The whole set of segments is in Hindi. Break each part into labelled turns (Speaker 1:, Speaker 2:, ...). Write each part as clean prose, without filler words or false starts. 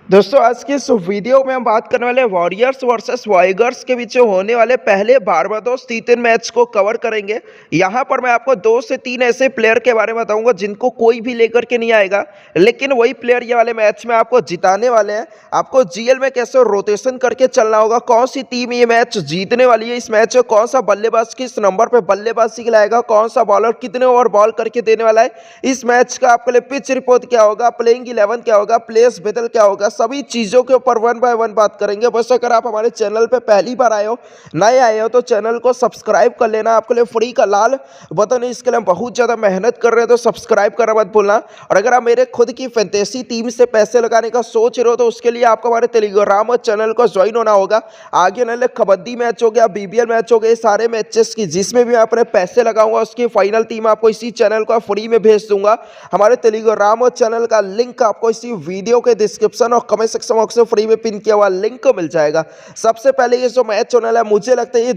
Speaker 1: दोस्तों आज की इस वीडियो में हम बात करने वाले वॉरियर्स वर्सेस वाइगर्स के बीच होने वाले पहले बारबाडोस T10 मैच को कवर करेंगे। यहाँ पर मैं आपको 2 से 3 ऐसे प्लेयर के बारे में बताऊंगा जिनको कोई भी लेकर के नहीं आएगा, लेकिन वही प्लेयर ये वाले मैच में आपको जिताने वाले हैं। आपको जीएल में कैसे रोटेशन करके चलना होगा, कौन सी टीम ये मैच जीतने वाली है, इस मैच में कौन सा बल्लेबाज किस नंबर पर बल्लेबाजी खिलाएगा, कौन सा बॉलर कितने ओवर बॉल करके देने वाला है, इस मैच का आपके लिए पिच रिपोर्ट क्या होगा, प्लेइंग 11 क्या होगा, प्लेयर्स बदल क्या होगा, सभी चीजों के ऊपर वन बाय वन बात करेंगे। बस अगर आप हमारे चैनल पे पहली बार आए हो, नए आए हो, तो चैनल को सब्सक्राइब कर लेना। आपके लिए फ्री का लाल बटन है, इसके लिए हम बहुत ज्यादा मेहनत कर रहे हैं, तो सब्सक्राइब करना मत भूलना। और अगर आप मेरे खुद की फैंटेसी टीम से पैसे लगाने का सोच रहे हो, तो उसके लिए आपको हमारे टेलीग्राम चैनल को ज्वाइन होना होगा। आगे वाले कबड्डी मैच हो गया, बीबीएल मैच हो गए, सारे मैचेस की जिसमें भी मैं अपने पैसे लगाऊंगा उसकी फाइनल टीम आपको इसी चैनल को फ्री में भेज दूंगा। हमारे टेलीग्राम चैनल का लिंक आपको इसी वीडियो के डिस्क्रिप्शन और कमेंट सेक्शन बॉक्स में फ्री में पिन किया हुआ लिंक मिल जाएगा। सबसे पहले ये जो मैच होने वाला है, मुझे लगता है ये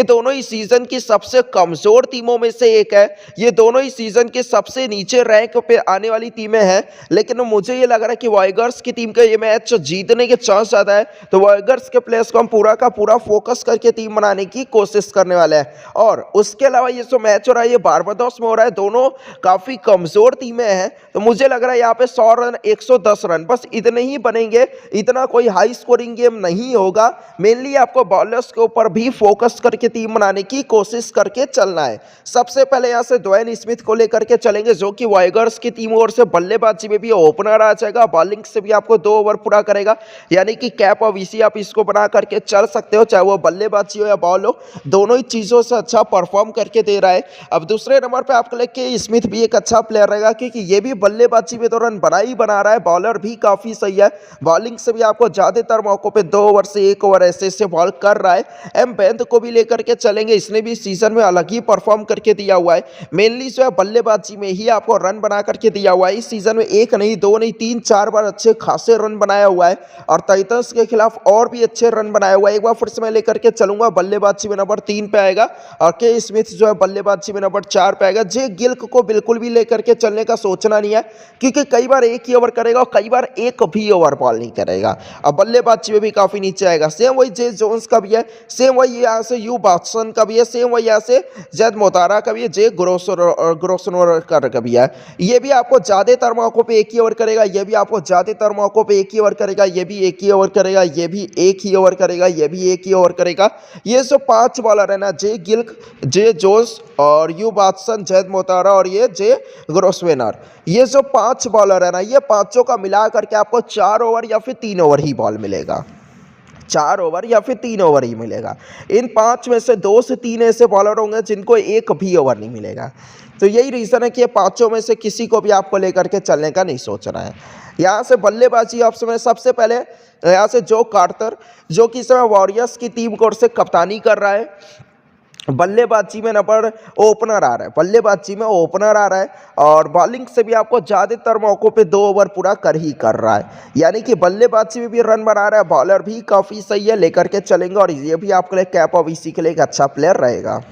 Speaker 1: दोनों ही सीजन की सबसे कमजोर टीमों में से एक है। ये दोनों ही सीजन के सबसे नीचे रैंक पे आने वाली टीमें हैं, लेकिन मुझे ये लग रहा है कि वाइगर्स की टीम का ये मैच जीतने के चांस ज्यादा है। तो वाइगर्स के प्लेयर्स को हम पूरा का पूरा फोकस करके टीम बनाने की कोशिश करने वाले हैं। और उसके अलावा ये जो मैच हो रहा है ये बारबाडोस में हो रहा है, दोनों काफी कमजोर टीमें हैं। तो मुझे लग रहा है यहाँ पे 100 रन 110 रन बस इतने ही बनेंगे, इतना कोई हाई स्कोरिंग गेम नहीं होगा। मेनली आपको बॉलर्स के ऊपर भी फोकस करके टीम बनाने की कोशिश करके चलना है। सबसे पहले यहाँ से ड्वेन स्मिथ को लेकर के चलेंगे, जो कि वाइगर्स की टीम ओर से बल्लेबाजी में भी ओपनर आ जाएगा, बॉलिंग से भी आपको 2 ओवर पूरा करेगा, यानी कि कैप और वीसी आप इसको बना करके चल सकते हो, चाहे वो बल्लेबाजी हो या बॉल हो, दोनों ही चीजों से अच्छा परफॉर्म करके दे रहा है। अब दूसरे नंबर पे आपके लिए के स्मिथ भी एक अच्छा प्लेयर रहेगा, क्योंकि ये भी बल्लेबाजी में तो रन बना रहा है, बॉलर भी काफी सही है, बॉलिंग से भी आपको ज्यादातर मौकों पे 2 ओवर से 1 ओवर ऐसे बॉल कर रहा है। एम बेंत को भी लेकर के चलेंगे, इसने भी सीजन में अलग ही परफॉर्म करके दिया हुआ है। मेनली जो है बल्लेबाजी में ही आपको रन बना करके दिया हुआ है। इस सीजन में 1 नहीं 2 नहीं 3-4 बार अच्छे खासे रन बनाया हुआ है, और टाइटंस के खिलाफ और भी अच्छे रन बनाया हुआ है। एक बार फिर से मैं लेकर के चलूंगा, बल्लेबाजी में नंबर 3 पे आएगा, और के स्मिथ जो है बल्लेबाजी में नंबर 4 पे आएगा। जे गिल्क को बिल्कुल भी लेकर के चलने का सोचना नहीं है, क्योंकि कई बार एक ही ओवर करेगा और कई बार एक भी ओवर बॉल नहीं करेगा। अब बल्लेबाजी में भी काफी नीचे आएगा। सेम वही जे जोन्स का भी है, सेम वही यहाँ से यू बाटसन का भी है, सेम वही यहाँ से जैद मोतारा का भी है, जे ग्रोसनोर का भी है। ये भी आपको ज्यादातर मौकों पे एक ही ओवर करेगा, ये भी आपको ज्यादातर मौकों पे एक ही ओवर करेगा, ये भी एक ही ओवर करेगा, ये भी एक ही ओवर करेगा, ये भी एक ही ओवर करेगा। ये जो 5 बॉलर है ना, जे गिल्क, जे जोन्स और यू बाटसन, जैद मोतारा और ये जे ग्रोसवेनर, ये जो 5 बॉलर है ना, ये पांचों का मिला करके आपको 4 ओवर या फिर 3 ओवर ही बॉल मिलेगा, 4 ओवर या फिर 3 ओवर ही मिलेगा। इन 5 में से 2 से 3 ऐसे बॉलर होंगे जिनको एक भी ओवर नहीं मिलेगा। तो यही रीज़न है कि ये पांचों में से किसी को भी आपको लेकर के चलने का नहीं सोचना है। यहाँ से बल्लेबाजी ऑप्शन में सबसे पहले यहाँ से जो कार्टर, जो कि इस समय वॉरियर्स की टीम को ओर से कप्तानी कर रहा है, बल्लेबाजी में नंबर ओपनर आ रहा है, बल्लेबाजी में ओपनर आ रहा है, और बॉलिंग से भी आपको ज़्यादातर मौकों पे 2 ओवर पूरा कर रहा है, यानी कि बल्लेबाजी में भी रन बना रहा है, बॉलर भी काफ़ी सही है, लेकर के चलेंगे। और ये भी आपके लिए कैप और वीसी के लिए एक अच्छा प्लेयर रहेगा,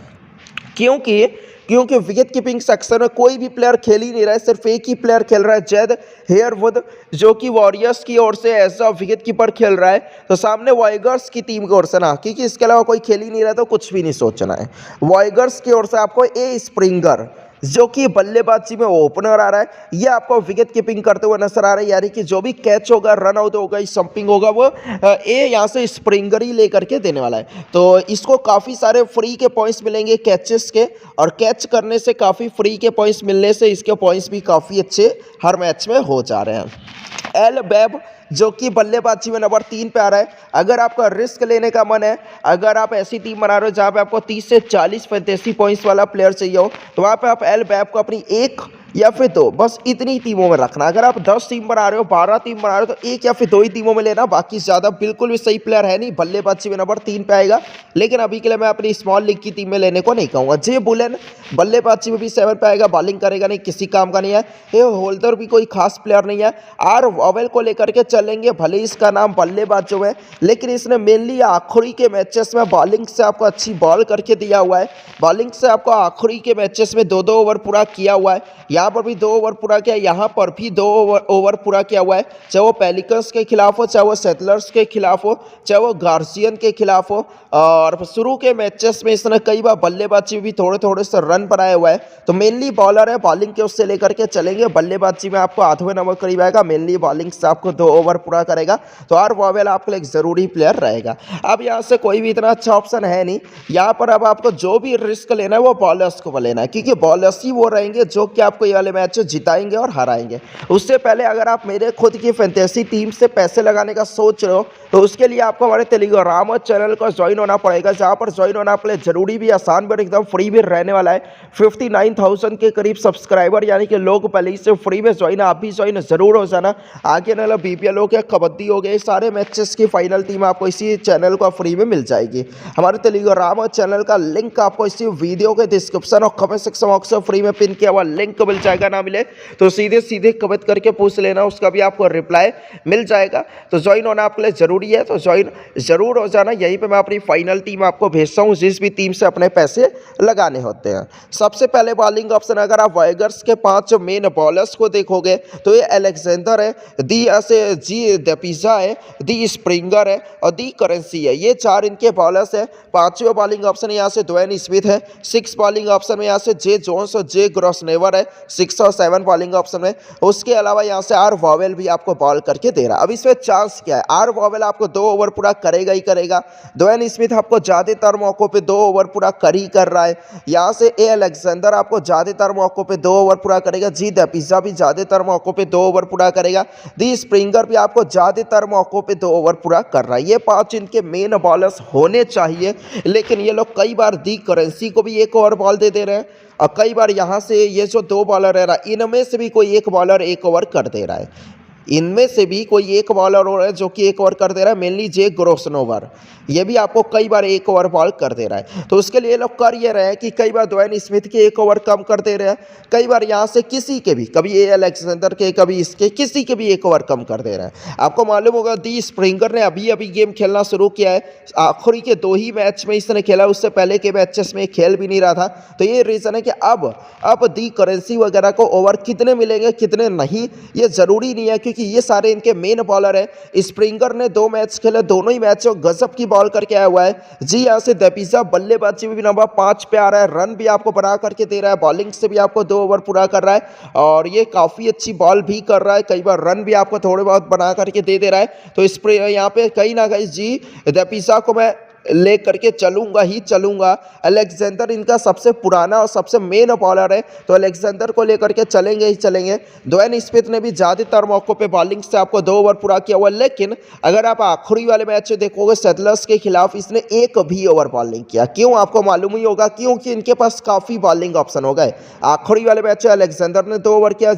Speaker 1: क्योंकि विकेट कीपिंग सेक्शन में कोई भी प्लेयर खेल ही नहीं रहा है, सिर्फ एक ही प्लेयर खेल रहा है, जैद हेयरवुड, जो कि वॉरियर्स की ओर से एज अ विकेट कीपर खेल रहा है। तो सामने वाइगर्स की टीम की ओर से ना, क्योंकि इसके अलावा कोई खेल ही नहीं रहा, तो कुछ भी नहीं सोचना है। वाइगर्स की ओर से आपको ए स्प्रिंगर, जो कि बल्लेबाजी में ओपनर आ रहा है, ये आपको विकेट कीपिंग करते हुए नजर आ रहा है, यानी कि जो भी कैच होगा, रन आउट होगा, स्टंपिंग होगा, वो ए यहाँ से स्प्रिंगर ही लेकर के देने वाला है। तो इसको काफ़ी सारे फ्री के पॉइंट्स मिलेंगे कैचेस के, और कैच करने से काफ़ी फ्री के पॉइंट्स मिलने से इसके पॉइंट्स भी काफ़ी अच्छे हर मैच में हो जा रहे हैं। एल बैब, जो कि बल्लेबाजी में नंबर 3 पे आ रहा है। अगर आपका रिस्क लेने का मन है, अगर आप ऐसी टीम बना रहे हो जहाँ पे आपको 30 से 40 फैंटेसी पॉइंट्स वाला प्लेयर चाहिए हो, तो वहाँ पे आप एल बैब को अपनी 1 या फिर 2 बस इतनी टीमों में रखना। अगर आप 10 टीम बना रहे हो, 12 टीम बना रहे हो, तो 1 या फिर 2 ही टीमों में लेना, बाकी ज़्यादा बिल्कुल भी सही प्लेयर है नहीं। बल्लेबाजी में नंबर 3 पे आएगा, लेकिन अभी के लिए मैं अपनी स्मॉल लीग की टीम में लेने को नहीं कहूँगा। जे बुलेन बल्लेबाजी में भी 7 पे आएगा, बॉलिंग करेगा नहीं, किसी काम का नहीं है। ये होल्डर भी कोई खास प्लेयर नहीं है। आर वॉवेल को लेकर के चलेंगे, भले इसका नाम बल्लेबाज जो है, लेकिन इसने मेनली आखिरी के मैचेस में बॉलिंग से आपको अच्छी बॉल करके दिया हुआ है, बॉलिंग से आपको आखिरी के मैचेस में 2-2 ओवर पूरा किया हुआ है। यहाँ यहाँ पर भी 2 ओवर पूरा किया, यहाँ पर भी 2 ओवर पूरा किया हुआ है, चाहे वो पेलिकन्स के खिलाफ हो, चाहे वो सेटलर्स के खिलाफ हो, चाहे वो गार्जियन के खिलाफ हो। और शुरू के मैचेस में इसने कई बार बल्लेबाजी में भी थोड़े थोड़े से रन बनाए हुआ है। तो मेनली बॉलर है, बॉलिंग के उससे लेकर के चलेंगे। बल्लेबाजी में आपको 8वें नंबर करीब आएगा, मेनली बॉलिंग से आपको 2 ओवर पूरा करेगा। तो आर वॉवेल आपके लिए एक जरूरी प्लेयर रहेगा। अब यहाँ से कोई भी इतना अच्छा ऑप्शन है नहीं यहाँ पर। अब आपको जो भी रिस्क लेना है वो बॉलर्स को लेना है, क्योंकि बॉलर्स ही वो रहेंगे जो कि आपको ये वाले मैच जिताएंगे और हराएंगे। उससे पहले अगर आप मेरे खुद की फैंटेसी टीम से पैसे लगाने का सोच रहे हो तो उसके लिए आपको हमारे टेलीग्राम चैनल को ज्वाइन होना पड़ेगा, जहाँ पर ज्वाइन होना आपके लिए जरूरी भी, आसान भी और एकदम फ्री भी रहने वाला है। 59,000 के करीब सब्सक्राइबर यानी कि लोग पहले ही से फ्री में ज्वाइन, आप भी ज्वाइन जरूर हो जाना। आगे वाला बीपीएल हो गया, कबड्डी हो गया, सारे मैचेस की फाइनल टीम आपको इसी चैनल को फ्री में मिल जाएगी। हमारे टेलीग्राम चैनल का लिंक आपको इसी वीडियो के डिस्क्रिप्शन और कमेंट सेक्शन बॉक्स में फ्री में पिन किया हुआ लिंक मिल जाएगा। ना मिले तो सीधे सीधे कमेंट करके पूछ लेना, उसका भी आपको रिप्लाई मिल जाएगा। तो ज्वाइन होना आपके लिए जरूरी है, तो ज्वाइन जरूर हो जाना। यहीं पे मैं अपनी फाइनल टीम आपको भेजता हूँ, जिस भी टीम से अपने पैसे लगाने होते हैं। सबसे पहले बॉलिंग ऑप्शन, अगर आप वाइगर्स के 5 मेन बॉलर्स को देखोगे तो ये अलेक्जेंडर है, दी ऐसे जी डेपिजा है, दी स्प्रिंगर है और दी करेंसी है। ये 4 इनके बॉलर्स है। 5वें बॉलिंग ऑप्शन यहाँ से ड्वेन स्मिथ है। 6 बॉलिंग ऑप्शन में यहाँ से जे जोन्स और जे ग्रॉसनेवर है 6 और 7 बॉलिंग ऑप्शन में। उसके अलावा यहाँ से आर वॉवेल भी आपको बॉल करके दे रहा है। अब इसमें चांस क्या है, आर वॉवेल आपको 2 ओवर पूरा करेगा ही करेगा। ड्वेन स्मिथ आपको ज़्यादातर मौकों पे 2 ओवर पूरा कर रहा है। यहाँ से ए अलेक्जेंडर आपको ज़्यादातर मौकों पे 2 ओवर पूरा करेगा। जी डेपिजा भी ज़्यादातर मौकों पे 2 ओवर पूरा करेगा। दी स्प्रिंगर भी आपको ज़्यादातर मौकों पे 2 ओवर पूरा कर रहा है। ये 5 इनके मेन बॉलर्स होने चाहिए, लेकिन ये लोग कई बार दी करेंसी को भी 1 ओवर बॉल दे रहे हैं और कई बार यहाँ से ये जो 2 बॉलर है इनमें से भी कोई एक बॉलर 1 ओवर कर दे रहा है। इनमें से भी कोई एक बॉलर हो रहा है जो कि 1 ओवर कर दे रहा है, मेनली जे ग्रोसनोवर, ये भी आपको कई बार 1 ओवर बॉल कर दे रहा है। तो उसके लिए लोग कर ये रहे हैं कि कई बार ड्वेन स्मिथ के 1 ओवर कम कर दे रहे हैं, कई बार यहाँ से किसी के भी, कभी ए अलेक्जेंडर के, कभी इसके, किसी के भी 1 ओवर कम कर दे रहे हैं। आपको मालूम होगा दी स्प्रिंगर ने अभी अभी गेम खेलना शुरू किया है, आखिरी के 2 ही मैच में इसने खेला, उससे पहले के मैचेस में खेल भी नहीं रहा था। तो ये रीज़न है कि अब दी करेंसी वगैरह को ओवर कितने मिलेंगे कितने नहीं ये ज़रूरी नहीं है, क्योंकि ये सारे इनके मेन बॉलर है। स्प्रिंगर ने 2 मैच खेले, दोनों ही मैचों गजब की बॉल करके आया हुआ है। जी यहाँ से डेपिजा बल्लेबाजी में भी नंबर 5 पे आ रहा है, रन भी आपको बना करके दे रहा है, बॉलिंग से भी आपको 2 ओवर पूरा कर रहा है और ये काफ़ी अच्छी बॉल भी कर रहा है, कई बार रन भी आपको थोड़े बहुत बना करके दे रहा है। तो इस यहाँ पे कहीं ना कहीं जी डेपिजा को मैं ले करके चलूंगा ही चलूंगा। अलेक्जेंडर इनका सबसे पुराना और सबसे मेन बॉलर है, तो अलेक्जेंडर को लेकर के चलेंगे ही चलेंगे। ड्वेन स्मिथ ने भी ज़्यादातर मौकों पे बॉलिंग से आपको 2 ओवर पूरा किया हुआ, लेकिन अगर आप आखिरी वाले मैच देखोगे सेटलर्स के खिलाफ इसने 1 भी ओवर बॉल नहीं किया। क्यों, आपको मालूम ही होगा, क्योंकि इनके पास काफ़ी बॉलिंग ऑप्शन हो गए। आखिरी वाले मैच अलेक्जेंडर ने 2 ओवर किया,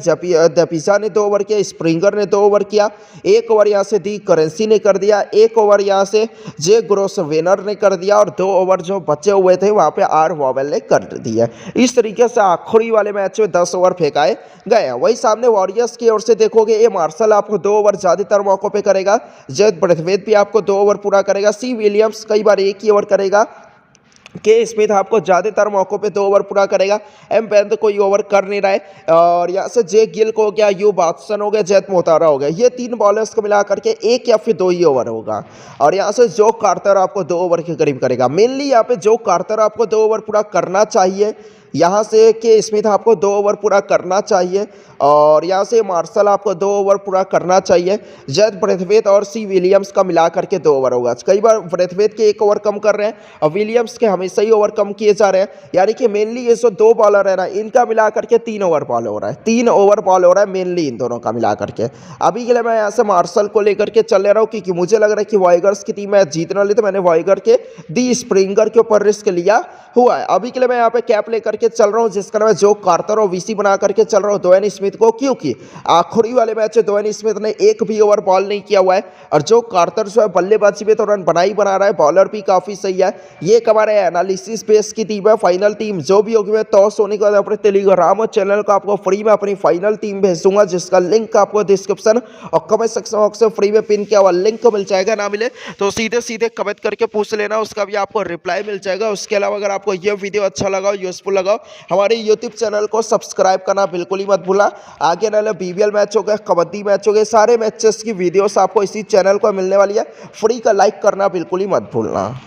Speaker 1: डेपिजा ने 2 ओवर किया, स्प्रिंगर ने 2 ओवर किया, 1 ओवर यहाँ से दी करेंसी ने कर दिया, 1 ओवर यहाँ से जे ग्रोसवेनर ने कर दिया और 2 ओवर जो बचे हुए थे वहां पे आर वॉवेल ने कर दिया। इस तरीके से आखिरी वाले मैच में 10 ओवर फेंकाए गए। वही सामने वॉरियर्स की ओर से देखोगे, ए मार्शल आपको 2 ओवर ज्यादातर मौकों पे करेगा, जेड ब्रेथवेट भी आपको 2 ओवर पूरा करेगा, सी विलियम्स कई बार 1 ही ओवर करेगा, के स्मिथ आपको ज़्यादातर मौकों पे 2 ओवर पूरा करेगा, एम पैंत कोई ओवर कर नहीं रहा है। और यहाँ से जे गिल को हो गया, यू बात्सन हो गया, जैत मोहतारा हो गया, ये 3 बॉलर्स को मिला करके 1 या फिर 2 ही ओवर होगा। और यहाँ से जो कार्टर आपको 2 ओवर के करीब करेगा। मेनली यहाँ पे जो कार्टर आपको 2 ओवर पूरा करना चाहिए, यहाँ से के स्मिथ आपको 2 ओवर पूरा करना चाहिए और यहाँ से मार्शल आपको 2 ओवर पूरा करना चाहिए। जैद ब्रेथवेट और सी विलियम्स का मिला करके 2 ओवर होगा। कई बार ब्रेथवेट के 1 ओवर कम कर रहे हैं और विलियम्स के हमेशा ही ओवर कम किए जा रहे हैं, यानी कि मेनली ये जो 2 बॉलर है ना, इनका मिला करके 3 ओवर बॉल हो रहा है, 3 ओवर बॉल हो रहा है मेनली इन दोनों का मिला करके। अभी के लिए मैं यहाँ से मार्शल को लेकर के चल ले रहा हूँ, क्योंकि मुझे लग रहा है कि वाइगर्स की टीम मैच जीतने वाली, तो मैंने वाइगर के दी स्प्रिंगर के ऊपर रिस्क लिया हुआ है। अभी के लिए मैं यहाँ पे कैप लेकर के चल रहा हूँ, जिसका नाम है जो कार्टर और वीसी बना करके चल रहा हूँ ड्वेन स्मिथ को, क्योंकि आखिरी वाले मैच में ड्वेन स्मिथ ने 1 भी ओवर बॉल नहीं किया हुआ है और जो कार्टर जो है बल्लेबाजी में तो रन बना रहा है, बॉलर भी काफी सही है। ये एक हमारे एनालिसिस बेस की टीम है। फाइनल टीम जो भी होगी मैं टॉस होने के बाद अपने टेलीग्राम चैनल को आपको फ्री में अपनी फाइनल टीम भेज दूंगा, जिसका लिंक आपको डिस्क्रिप्शन और कमेंट सेक्शन बॉक्स से फ्री में पिन किया हुआ लिंक मिल जाएगा। ना मिले तो सीधे सीधे कमेंट करके पूछ लेना, उसका भी आपको रिप्लाई मिल जाएगा। उसके अलावा अगर आपको यह वीडियो अच्छा लगा, यूजफुल लगा, चाहूँगा हमारे यूट्यूब चैनल को सब्सक्राइब करना बिल्कुल ही मत भूलना। आगे आने वाले BBL मैच हो गए, कबड्डी मैच हो गए, सारे मैचेस की वीडियोस आपको इसी चैनल पर मिलने वाली है। फ्री का लाइक करना बिल्कुल ही मत भूलना।